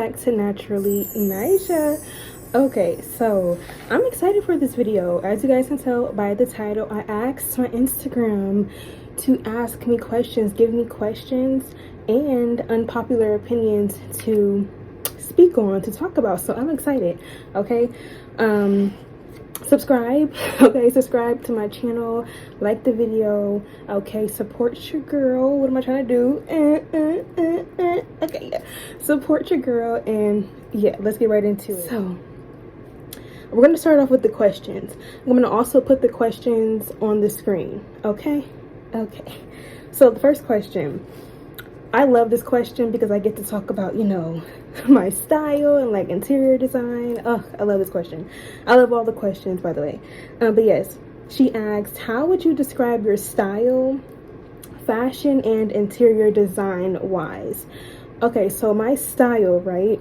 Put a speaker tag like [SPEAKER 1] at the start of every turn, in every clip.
[SPEAKER 1] back to Naturally Nisha. Okay, so I'm excited for this video. As you guys can tell by the title, I asked my Instagram to ask me questions, give me questions and unpopular opinions to speak on, to talk about. So I'm excited. Okay. Subscribe. Okay, subscribe to my channel, like the video. Okay, support your girl. What am I trying to do? Okay, yeah, support your girl. And yeah, let's get right into it. So we're gonna start off with the questions. I'm gonna also put the questions on the screen. Okay. So the first question, I love this question because I get to talk about, you know, my style and like interior design. Oh, I love this question. I love all the questions, by the way. But yes, she asked, how would you describe your style, fashion, and interior design wise? Okay, so my style, right?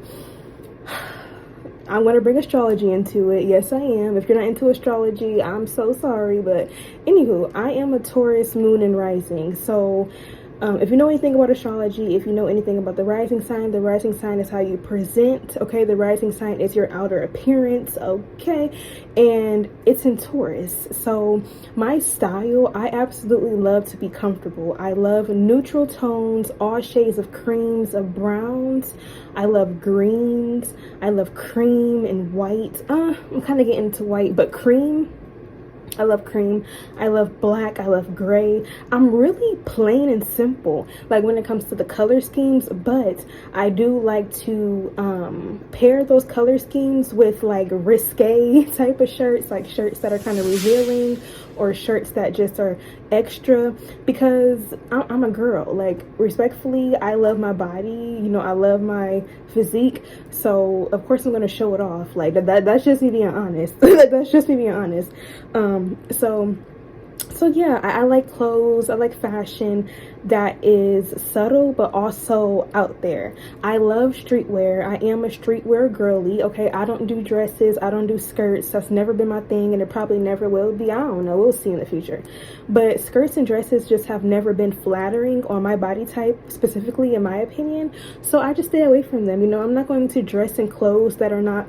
[SPEAKER 1] I'm going to bring astrology into it. Yes, I am. If you're not into astrology, I'm so sorry. But anywho, I am a Taurus moon and rising. So if you know anything about astrology, if you know anything about the rising sign is how you present, okay? The rising sign is your outer appearance, okay? And it's in Taurus. So my style, I absolutely love to be comfortable. I love neutral tones, all shades of creams, of browns. I love greens. I love cream and white. I'm kind of getting into white, but cream. I love cream. I love black. I love gray. I'm really plain and simple, like when it comes to the color schemes, but I do like to pair those color schemes with like risque type of shirts, like shirts that are kind of revealing or shirts that just are extra, because I'm a girl. Like, respectfully, I love my body, you know, I love my physique, so of course I'm going to show it off. Like that's just me being honest. That's just me being honest. So yeah, I like clothes. I like fashion that is subtle but also out there. I love streetwear. I am a streetwear girly, okay? I don't do dresses. I don't do skirts. That's never been my thing, and it probably never will be. I don't know. We'll see in the future. But skirts and dresses just have never been flattering on my body type, specifically in my opinion. So I just stay away from them. You know, I'm not going to dress in clothes that are not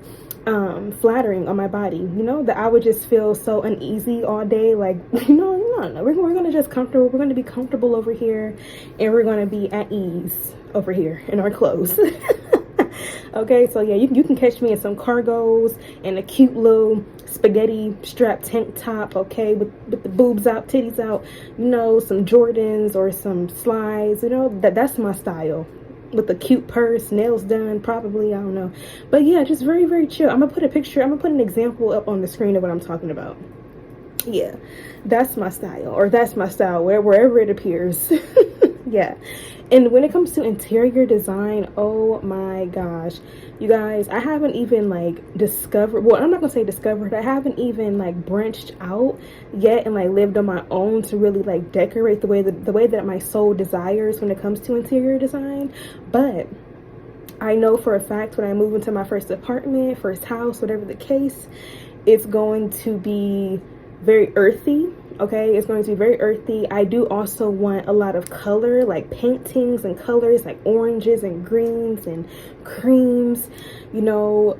[SPEAKER 1] flattering on my body, you know, that I would just feel so uneasy all day. Like, no, we're gonna just comfortable. We're gonna be comfortable over here, and we're gonna be at ease over here in our clothes. Okay, so yeah, you can catch me in some cargos and a cute little spaghetti strap tank top, okay, with the boobs out, titties out, you know, some Jordans or some slides, you know, that's my style. With a cute purse, nails done, probably, I don't know. But yeah, just very, very chill. I'm gonna put an example up on the screen of what I'm talking about. Yeah, that's my style, or that's my style, wherever it appears. Yeah. And when it comes to interior design, oh my gosh, you guys, I haven't even like discovered, well, I'm not gonna say discovered, I haven't even like branched out yet and like lived on my own to really like decorate the way that my soul desires when it comes to interior design. But I know for a fact when I move into my first apartment, first house, whatever the case, it's going to be very earthy. Okay, it's going to be very earthy. I do also want a lot of color, like paintings and colors, like oranges and greens and creams, you know.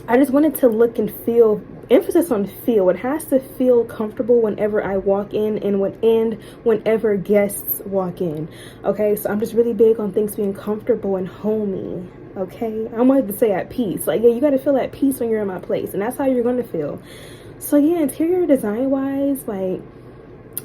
[SPEAKER 1] I just wanted to look and feel, emphasis on feel. It has to feel comfortable whenever I walk in and whenever guests walk in. Okay, so I'm just really big on things being comfortable and homey. Okay, I wanted to say at peace. Like, yeah, you got to feel at peace when you're in my place, and that's how you're going to feel. So yeah, interior design wise, like,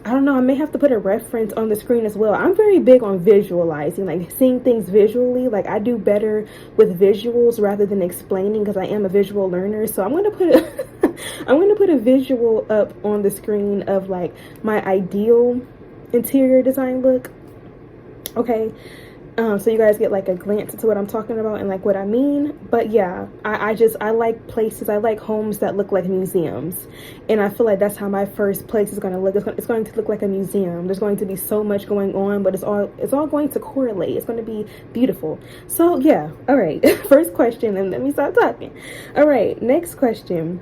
[SPEAKER 1] I don't know, I may have to put a reference on the screen as well. I'm very big on visualizing, like seeing things visually. Like, I do better with visuals rather than explaining, because I am a visual learner. So I'm gonna put a visual up on the screen of like my ideal interior design look. Okay. So you guys get like a glance into what I'm talking about and like what I mean. But yeah, I like places, I like homes that look like museums, and I feel like that's how my first place is going to look. It's going to look like a museum. There's going to be so much going on, but it's all going to correlate. It's going to be beautiful. So yeah, all right. First question, and let me stop talking. All right, next question.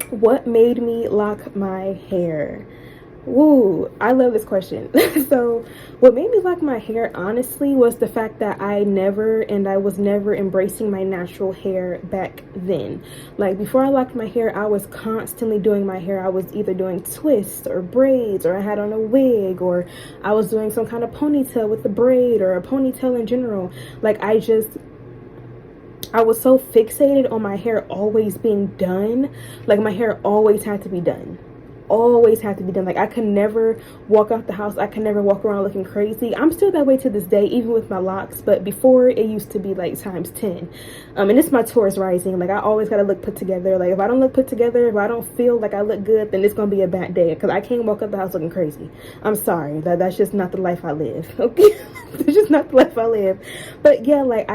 [SPEAKER 1] What made me lock my hair? Woo, I love this question. So, what made me like my hair, honestly, was the fact that I was never embracing my natural hair back then. Like, before I liked my hair, I was constantly doing my hair. I was either doing twists or braids, or I had on a wig, or I was doing some kind of ponytail with the braid, or a ponytail in general. Like, I was so fixated on my hair always being done. Like, my hair always had to be done. Always had to be done. Like, I could never walk out the house. I could never walk around looking crazy. I'm still that way to this day, even with my locks. But before, it used to be like times 10. And it's my Taurus rising. Like, I always got to look put together. Like, if I don't look put together, if I don't feel like I look good, then it's going to be a bad day. Because I can't walk out the house looking crazy. I'm sorry. That's just not the life I live. Okay? It's just not the life I live. But yeah, like,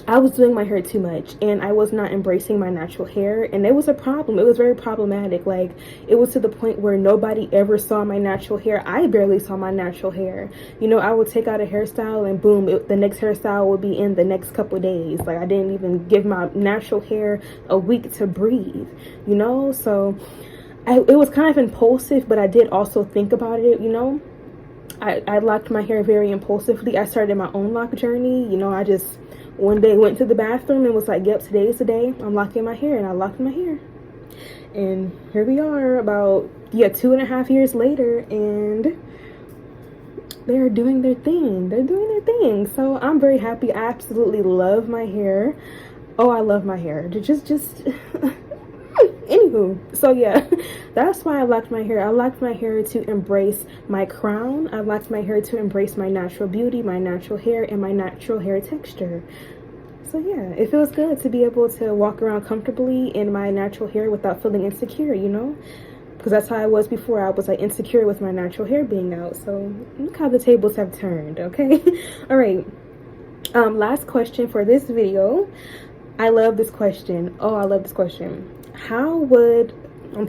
[SPEAKER 1] I was doing my hair too much, and I was not embracing my natural hair, and it was a problem. It was very problematic. Like, it was to the point where nobody ever saw my natural hair. I barely saw my natural hair. You know, I would take out a hairstyle and boom, the next hairstyle would be in the next couple of days. Like, I didn't even give my natural hair a week to breathe, you know? So it was kind of impulsive, but I did also think about it, you know? I locked my hair very impulsively. I started my own lock journey. You know, I just one day went to the bathroom and was like, yep, today is the day I'm locking my hair. And I locked my hair. And here we are about, 2.5 years later. And they're doing their thing. They're doing their thing. So I'm very happy. I absolutely love my hair. Oh, I love my hair. Just anywho, so yeah, that's why I locked my hair. I locked my hair to embrace my crown. I locked my hair to embrace my natural beauty, my natural hair, and my natural hair texture. So yeah, it feels good to be able to walk around comfortably in my natural hair without feeling insecure, you know? Because that's how I was before. I was like insecure with my natural hair being out. So look how the tables have turned, okay? All right. Last question for this video. I love this question. Oh, I love this question. I'll put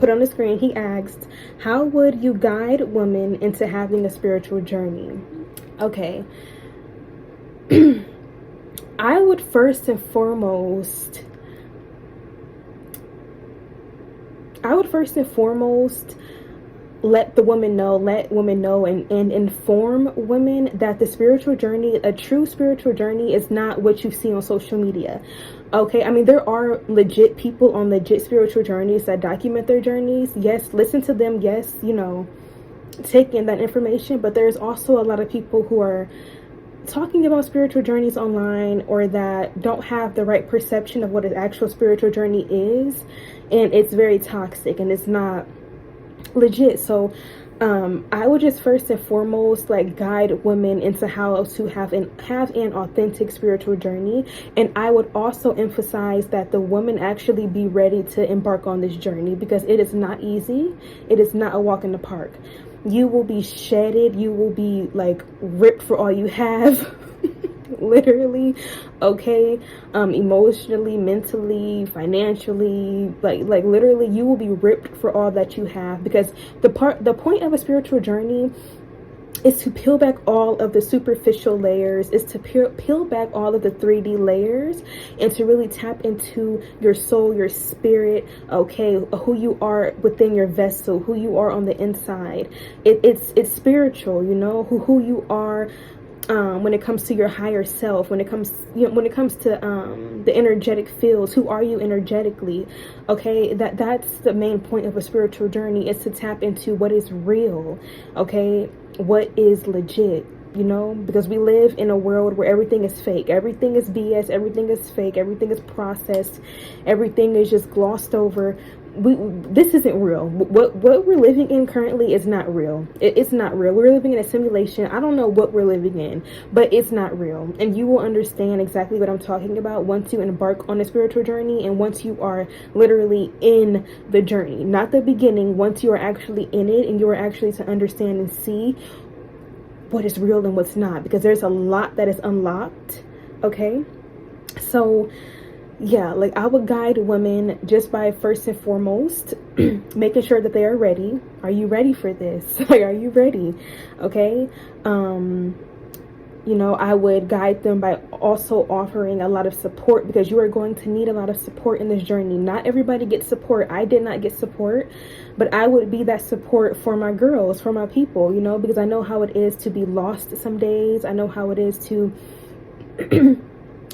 [SPEAKER 1] it on the screen. He asked, how would you guide women into having a spiritual journey? Okay. I would first and foremost let women know and inform women that the spiritual journey, a true spiritual journey, is not what you see on social media. Okay, I mean, there are legit people on legit spiritual journeys that document their journeys. Yes, listen to them. Yes, you know, take in that information. But there's also a lot of people who are talking about spiritual journeys online, or that don't have the right perception of what an actual spiritual journey is. And it's very toxic and it's not legit. So I would just first and foremost like guide women into how to have an authentic spiritual journey. And I would also emphasize that the woman actually be ready to embark on this journey, because it is not easy. It is not a walk in the park. You will be shedded. You will be like ripped for all you have. Literally, okay, emotionally, mentally, financially, like literally, you will be ripped for all that you have, because the point of a spiritual journey is to peel back all of the superficial layers, is to peel back all of the 3D layers, and to really tap into your soul, your spirit, okay, who you are within your vessel, who you are on the inside. It's spiritual, you know, who you are. When it comes to your higher self, when it comes to the energetic fields, who are you energetically? Okay, that's the main point of a spiritual journey, is to tap into what is real, okay, what is legit, you know, because we live in a world where everything is fake, everything is BS, everything is fake, everything is processed, everything is just glossed over. This isn't real. What we're living in currently is not real. It's not real. We're living in a simulation. I don't know what we're living in, but it's not real. And you will understand exactly what I'm talking about once you embark on a spiritual journey, and once you are literally in the journey, not the beginning. Once you are actually in it, and you are actually to understand and see what is real and what's not, because there's a lot that is unlocked. Okay, so yeah, like I would guide women just by first and foremost making sure that they are ready. Are you ready for this? Like, are you ready? Okay. You know, I would guide them by also offering a lot of support, because you are going to need a lot of support in this journey. Not everybody gets support. I did not get support, but I would be that support for my girls, for my people, you know, because I know how it is to be lost some days. I know how it is to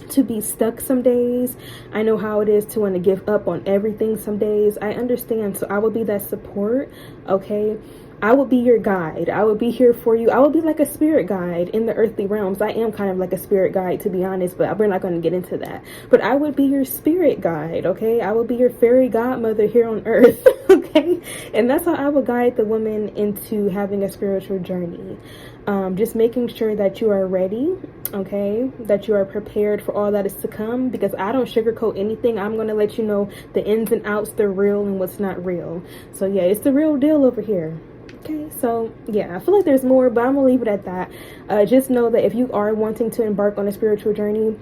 [SPEAKER 1] to be stuck some days. I know how it is to want to give up on everything some days. I understand. So I will be that support, okay? I will be your guide. I will be here for you. I will be like a spirit guide in the earthly realms. I am kind of like a spirit guide, to be honest, but we're not going to get into that. But I would be your spirit guide, okay? I will be your fairy godmother here on earth, okay? And that's how I will guide the woman into having a spiritual journey. Just making sure that you are ready, okay? That you are prepared for all that is to come, because I don't sugarcoat anything. I'm going to let you know the ins and outs, the real and what's not real. So yeah, it's the real deal over here. Okay, so yeah, I feel like there's more, but I'm gonna leave it at that. Just know that if you are wanting to embark on a spiritual journey,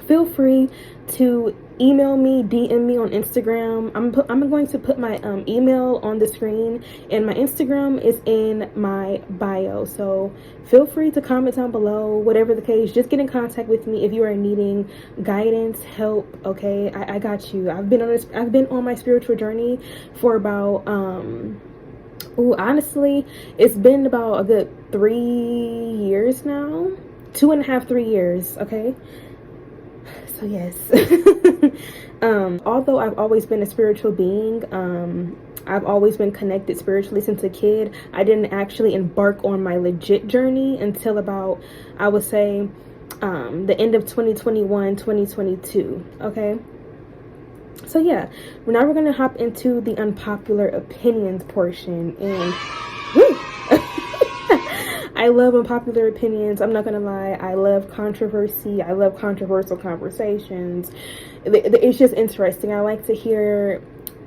[SPEAKER 1] feel free to email me, DM me on Instagram. I'm going to put my email on the screen, and my Instagram is in my bio. So feel free to comment down below, whatever the case. Just get in contact with me if you are needing guidance, help. Okay, I got you. I've been on my spiritual journey for about honestly, it's been about a good 3 years now. 2.5, 3 years, okay? So yes. Although I've always been a spiritual being, I've always been connected spiritually since a kid, I didn't actually embark on my legit journey until about, I would say, the end of 2021, 2022, okay? So yeah, now we're going to hop into the unpopular opinions portion, and woo! I love unpopular opinions. I'm not going to lie. I love controversy. I love controversial conversations. It's just interesting. I like to hear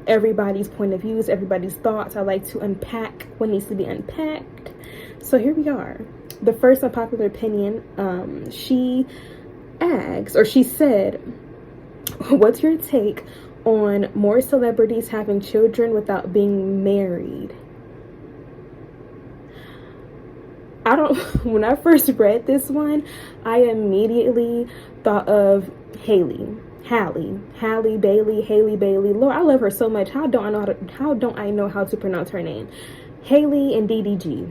[SPEAKER 1] everybody's point of views, everybody's thoughts. I like to unpack what needs to be unpacked. So here we are. The first unpopular opinion, she asked, or she said, what's your take on more celebrities having children without being married? When I first read this one, I immediately thought of Halle Bailey. Lord, I love her so much. How don't I know how to pronounce her name? Halle and DDG.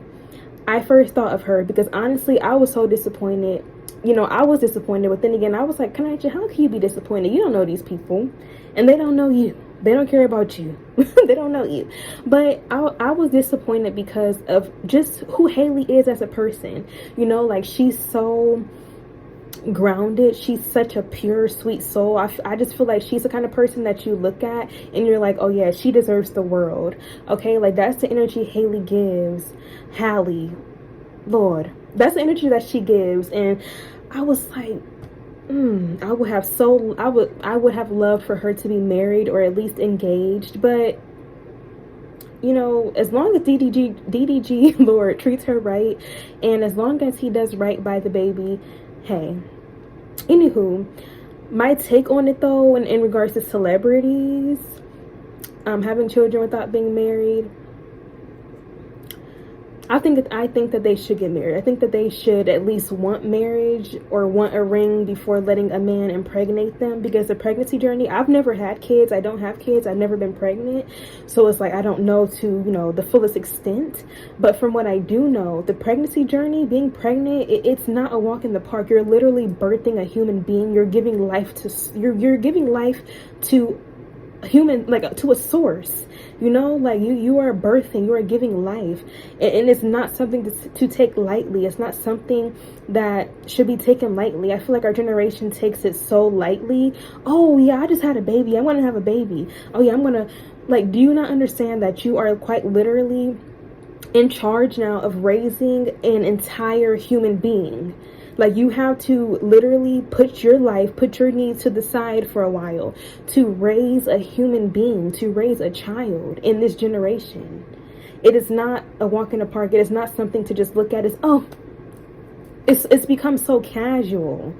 [SPEAKER 1] I first thought of her because honestly, I was so disappointed. You know, I was disappointed, but then again, I was like, how can you be disappointed? You don't know these people, and they don't know you. They don't care about you. They don't know you. But I was disappointed because of just who Halle is as a person. You know, like, she's so grounded. She's such a pure, sweet soul. I just feel like she's the kind of person that you look at and you're like, oh yeah, she deserves the world. Okay, like, that's the energy Halle gives. Halle, Lord, that's the energy that she gives. And I was like, I would have loved for her to be married or at least engaged. But you know, as long as DDG Lord treats her right, and as long as he does right by the baby, hey. Anywho, my take on it though, in regards to celebrities having children without being married, I think that they should get married. I think that they should at least want marriage or want a ring before letting a man impregnate them, because the pregnancy journey, I've never had kids. I don't have kids. I've never been pregnant. So it's like, I don't know to, you know, the fullest extent. But from what I do know, the pregnancy journey, being pregnant, it's not a walk in the park. You're literally birthing a human being. You're giving life to, you're giving life to human, like, to a source, you know, like, you are birthing, you are giving life, and it's not something to take lightly. It's not something that should be taken lightly. I feel like our generation takes it so lightly. Oh yeah, I just had a baby, I'm gonna have a baby. Oh yeah, I'm gonna, like, do you not understand that you are quite literally in charge now of raising an entire human being? Like, you have to literally put your life, put your needs to the side for a while to raise a human being, to raise a child in this generation. It is not a walk in the park. It is not something to just look at as, oh, it's become so casual.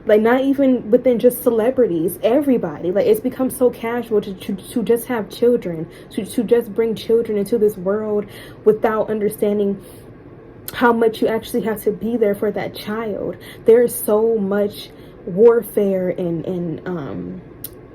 [SPEAKER 1] Like, not even within just celebrities, everybody. Like, it's become so casual to just have children, to just bring children into this world without understanding how much you actually have to be there for that child. There's so much warfare and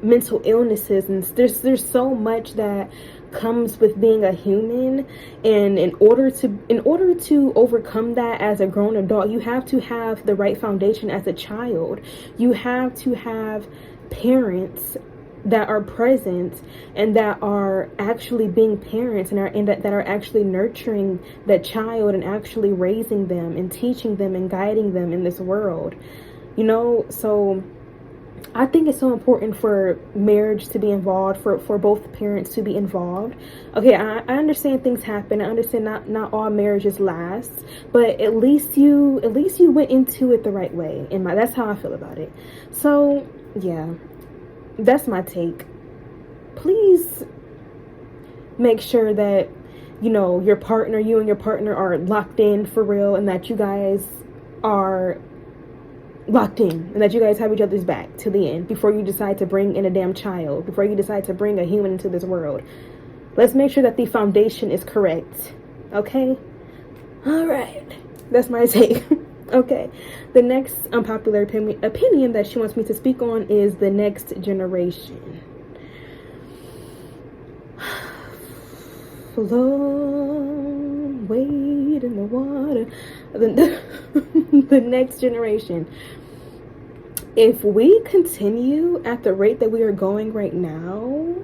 [SPEAKER 1] mental illnesses, and there's so much that comes with being a human. And in order to overcome that as a grown adult, you have to have the right foundation as a child. You have to have parents that are present and that are actually being parents and that are actually nurturing that child and actually raising them and teaching them and guiding them in this world. So I think it's so important for marriage to be involved, for both parents to be involved. Okay, I understand things happen. I understand not all marriages last, but at least you went into it the right way. That's how I feel about it. So yeah, that's my take. Please make sure that you and your partner are locked in for real, and that you guys are locked in, and that you guys have each other's back to the end before you decide to bring in a damn child, before you decide to bring a human into this world. Let's make sure that the foundation is correct. Okay? All right. That's my take. Okay. The next unpopular opinion that she wants me to speak on is the next generation. Flow, wade in the water. The next generation. If we continue at the rate that we are going right now,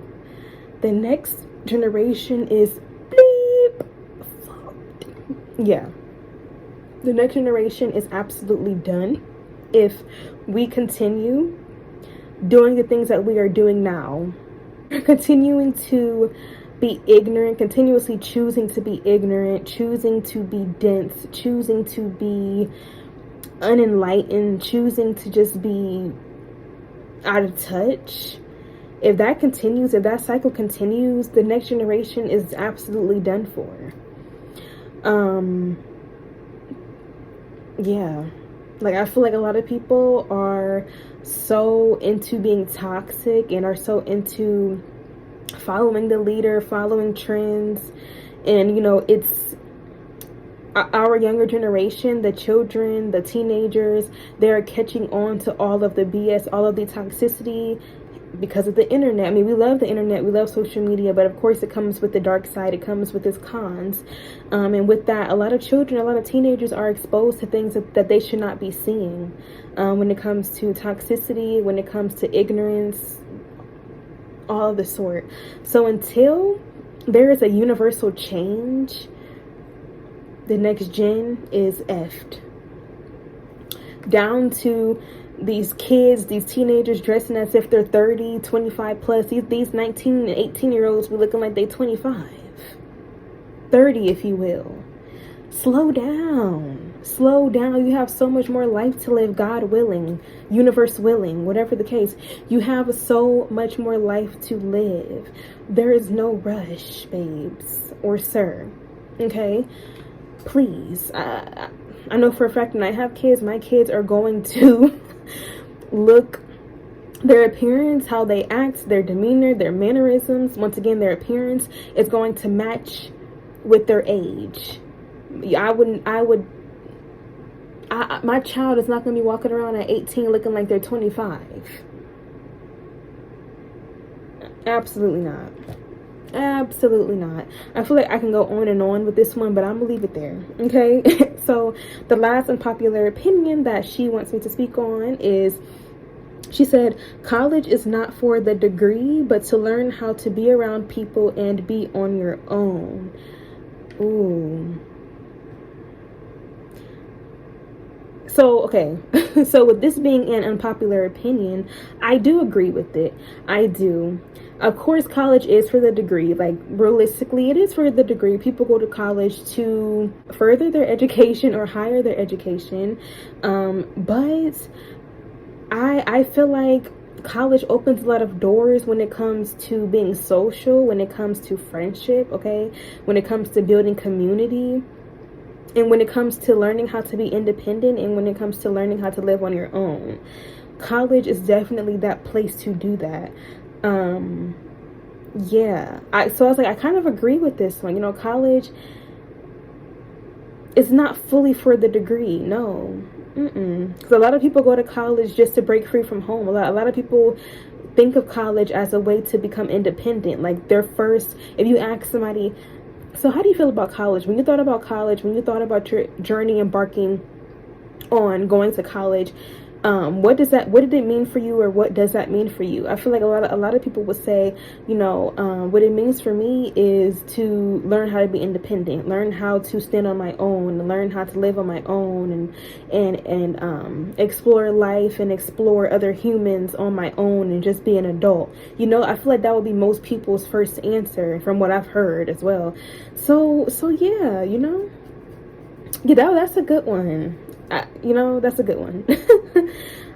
[SPEAKER 1] the next generation is bleep. Yeah. The next generation is absolutely done if we continue doing the things that we are doing now. Continuing to be ignorant, continuously choosing to be ignorant, choosing to be dense, choosing to be unenlightened, choosing to just be out of touch. If that continues, if that cycle continues, the next generation is absolutely done for. Yeah. Like, I feel like a lot of people are so into being toxic and are so into following the leader, following trends. And, it's our younger generation, the children, the teenagers, they're catching on to all of the BS, all of the toxicity because of the internet. I mean, we love the internet, we love social media, but of course it comes with the dark side, it comes with its cons. And with that, a lot of children, a lot of teenagers are exposed to things that they should not be seeing when it comes to toxicity, when it comes to ignorance, all of the sort. So until there is a universal change, the next gen is effed. Down to these kids, these teenagers dressing as if they're 30, 25 plus. These 19 and 18-year-olds be looking like they 25. 30, if you will. Slow down. Slow down. You have so much more life to live, God willing, universe willing, whatever the case. You have so much more life to live. There is no rush, babes or sir. Okay? Please. I know for a fact when I have kids, my kids are going to look, their appearance, how they act, their demeanor, their mannerisms, once again, their appearance is going to match with their age. My child is not going to be walking around at 18 looking like they're 25. Absolutely not. Absolutely not. I feel like I can go on and on with this one, but I'm gonna leave it there. Okay. So the last unpopular opinion that she wants me to speak on is, she said, college is not for the degree, but to learn how to be around people and be on your own. Ooh. So, okay. So with this being an unpopular opinion, I do agree with it. I do. Of course, college is for the degree. Like, realistically, it is for the degree. People go to college to further their education or higher their education. But I feel like college opens a lot of doors when it comes to being social, when it comes to friendship, okay? When it comes to building community, and when it comes to learning how to be independent, and when it comes to learning how to live on your own. College is definitely that place to do that. So I was like, I kind of agree with this one. College it's not fully for the degree. No. Because a lot of people go to college just to break free from home. A lot of people think of college as a way to become independent. Like their first, if you ask somebody, so how do you feel about college? When you thought about college, when you thought about your journey embarking on going to college, what did it mean for you, or what does that mean for you? I feel like a lot of people would say, what it means for me is to learn how to be independent, learn how to stand on my own, learn how to live on my own, and explore life and explore other humans on my own, and just be an adult. I feel like that would be most people's first answer from what I've heard as well. So yeah, that's a good one. That's a good one.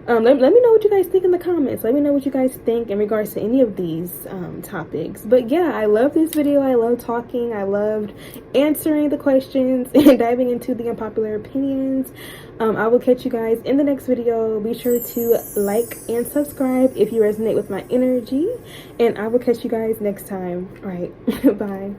[SPEAKER 1] Let me know what you guys think in the comments. Let me know what you guys think in regards to any of these topics. But yeah, I love this video. I love talking. I loved answering the questions and diving into the unpopular opinions. I will catch you guys in the next video. Be sure to like and subscribe if you resonate with my energy. And I will catch you guys next time. All right. Bye.